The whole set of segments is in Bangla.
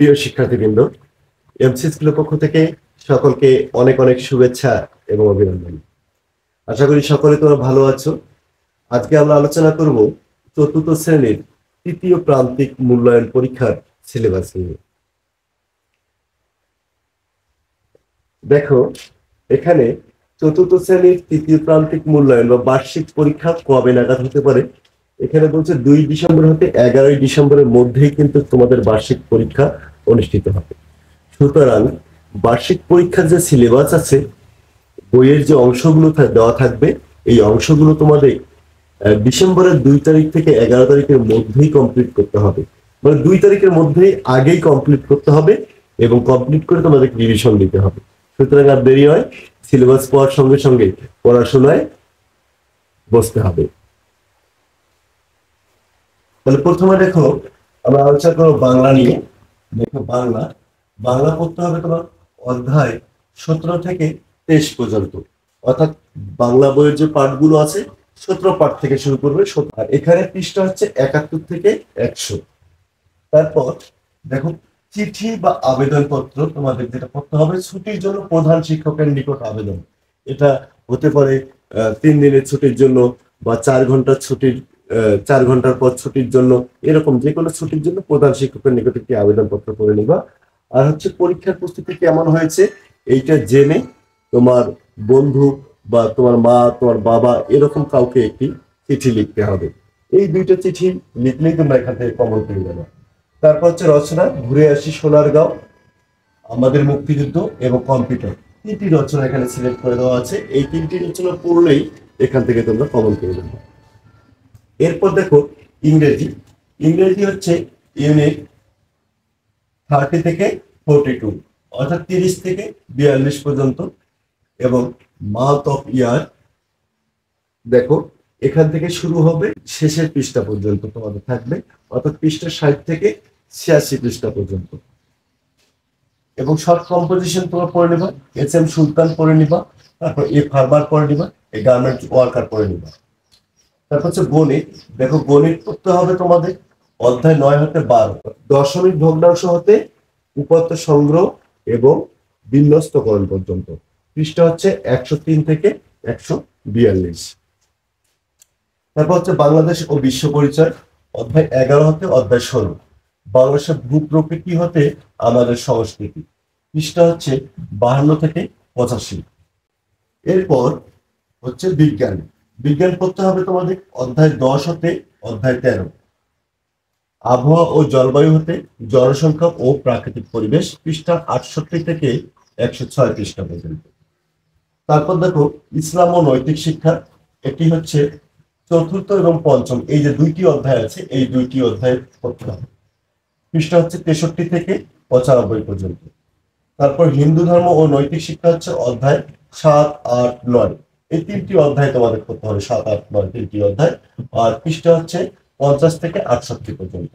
প্রিয় শিক্ষার্থীবৃন্দ, এমসি স্কুলের পক্ষ থেকে সকলকে অনেক অনেক শুভেচ্ছা এবং অভিনন্দন। আশা করি সকলে তোমরা ভালো আছো। আজকে আমরা আলোচনা করব চতুর্থ শ্রেণীর তৃতীয় প্রান্তিক মূল্যায়ন পরীক্ষার সিলেবাস নিয়ে। দেখো, এখানে চতুর্থ শ্রেণীর তৃতীয় প্রান্তিক মূল্যায়ন বা বার্ষিক পরীক্ষা কবে নাগাদ হতে পারে। এখানে বলছে 2 ডিসেম্বর হতে 11 ডিসেম্বরের মধ্যেই কিন্তু তোমাদের বার্ষিক পরীক্ষা অনুষ্ঠিত হবে। সুতরাং বার্ষিক পরীক্ষার যে সিলেবাস আছে, বইয়ের যে অংশগুলো দেওয়া থাকবে, এই অংশগুলো তোমাদের ডিসেম্বরের 2 তারিখ থেকে 11 তারিখের মধ্যেই কমপ্লিট করতে হবে। মানে 2 তারিখের মধ্যেই আগেই কমপ্লিট করতে হবে এবং কমপ্লিট করে তোমাদের রিভিশন দিতে হবে। সুতরাং আর দেরি হয়, সিলেবাস পড়ার সঙ্গে সঙ্গে পড়াশোনায় বসতে হবে। তাহলে প্রথমে দেখো, আমরা আলোচনা করবো বাংলা নিয়ে। দেখো, বাংলা পড়তে হবে তোমার অধ্যায় 17 থেকে 23 পর্যন্ত, অর্থাৎ বাংলা বইয়ের যে পাঠগুলো আছে 17 পাঠ থেকে শুরু করবে। আর এখানে পৃষ্ঠা হচ্ছে 71 থেকে 100। তারপর দেখো, চিঠি বা আবেদনপত্র তোমাদের যেটা করতে হবে, ছুটির জন্য প্রধান শিক্ষকের নিকট আবেদন। এটা হতে পারে 3 দিনের ছুটির জন্য বা 4 ঘন্টার ছুটির 4 ঘন্টার পর ছুটির জন্য, এরকম যে কোনো ছুটির জন্য প্রধান শিক্ষকের নিকট একটি আবেদনপত্র করে নিবা। আর হচ্ছে পরীক্ষার প্রস্তুতি কেমন হয়েছে এইটা জেনে তোমার বন্ধু বা তোমার মা, তোমার বাবা, এরকম কাউকে একটি চিঠি লিখতে হবে। এই 2টা চিঠি লিখলেই তোমরা এখান থেকে কমন পেয়ে যাবে। তারপর হচ্ছে রচনা, ঘুরে আসি সোনারগাঁও, আমাদের মুক্তিযুদ্ধ এবং কম্পিউটার। 3টি রচনা এখানে সিলেক্ট করে দেওয়া আছে। এই 3টি রচনা পড়লেই এখান থেকে তোমরা কমন পেয়ে যাবে। এরপর দেখো, ইংরেজি হচ্ছে ইউনিট 30 থেকে 42, অর্থাৎ 30 থেকে 42 পর্যন্ত, এবং মান্থ অফ ইয়ার দেখো এখান থেকে শুরু হবে, শেষের পৃষ্ঠা পর্যন্ত তোমাদের থাকবে, অর্থাৎ পৃষ্ঠা 60 থেকে 86 পৃষ্ঠা পর্যন্ত। এবং শর্ট কম্পোজিশন তোমরা পড়ে নিবা, এস.এম. সুলতান পড়ে নিবা, তারপর এ ফার্মার পড়ে নিবা, এ গার্মেন্ট ওয়ার্কার পড়ে নিবা। তারপর হচ্ছে গণিত। দেখো, গণিত পড়তে হবে তোমাদের অধ্যায় 9 হতে 12, দশমিক ভগ্নাংশ হতে উপাত্ত সংগ্রহ এবং বিন্যস্তকরণ পর্যন্ত। পৃষ্ঠা হচ্ছে 103 থেকে 142। তারপর হচ্ছে বাংলাদেশ ও বিশ্ব পরিচয়, অধ্যায় 11 হতে অধ্যায় 16, বাংলাদেশের ভূপ্রকৃতি হতে আমাদের সংস্কৃতি। পৃষ্ঠা হচ্ছে 52 থেকে 85। এরপর হচ্ছে বিজ্ঞান পড়তে হবে তোমাদের অধ্যায় 10 হতে অধ্যায় 13, আবহাওয়া ও জলবায়ু হতে জনসংখ্যা ও প্রাকৃতিক পরিবেশ। পৃষ্ঠা 68 থেকে 106 পৃষ্ঠা পর্যন্ত। তারপর দেখো, ইসলাম ও নৈতিক শিক্ষা, এটি হচ্ছে 4র্থ এবং 5ম, এই যে 2টি অধ্যায় আছে, এই 2টি অধ্যায় পড়তে হবে। পৃষ্ঠা হচ্ছে 63 থেকে 95 পর্যন্ত। তারপর হিন্দু ধর্ম ও নৈতিক শিক্ষা হচ্ছে অধ্যায় 7, 8, 9, এই 3টি অধ্যায় তোমাদের করতে হবে, 7, 8, 9 3টি অধ্যায়। আর পৃষ্ঠা হচ্ছে 50 থেকে 68 পর্যন্ত।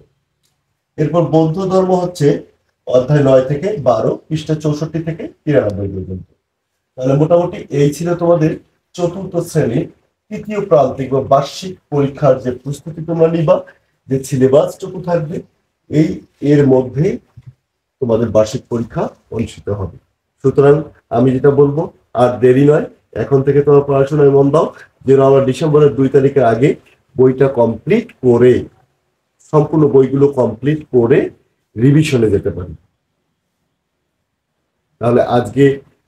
এরপর বৌদ্ধ ধর্ম হচ্ছে অধ্যায় 9 থেকে 12, পৃষ্ঠা 64 থেকে 93 পর্যন্ত। তাহলে মোটামুটি এই ছিল তোমাদের চতুর্থ শ্রেণীর তৃতীয় প্রান্তিক বা বার্ষিক পরীক্ষার যে প্রস্তুতি তোমরা নিবা, যে সিলেবাসটুকু থাকবে, এর মধ্যে তোমাদের বার্ষিক পরীক্ষা অনুষ্ঠিত হবে। সুতরাং আমি যেটা বলবো, আর দেরি নয়, এখন থেকে তোমার পড়াশোনায় মন দাও, যেন আমরা ডিসেম্বরের 2 তারিখের আগে বইটা কমপ্লিট করে, সম্পূর্ণ বইগুলো কমপ্লিট করে রিভিশনে যেতে পারি। তাহলে আজকে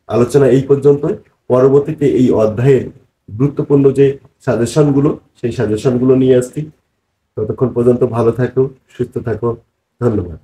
আলোচনা এই পর্যন্তই। পরবর্তীতে এই অধ্যায়ের গুরুত্বপূর্ণ যে সাজেশনগুলো, সেই সাজেশনগুলো নিয়ে আসছি। ততক্ষণ পর্যন্ত ভালো থাকো, সুস্থ থাকো। ধন্যবাদ।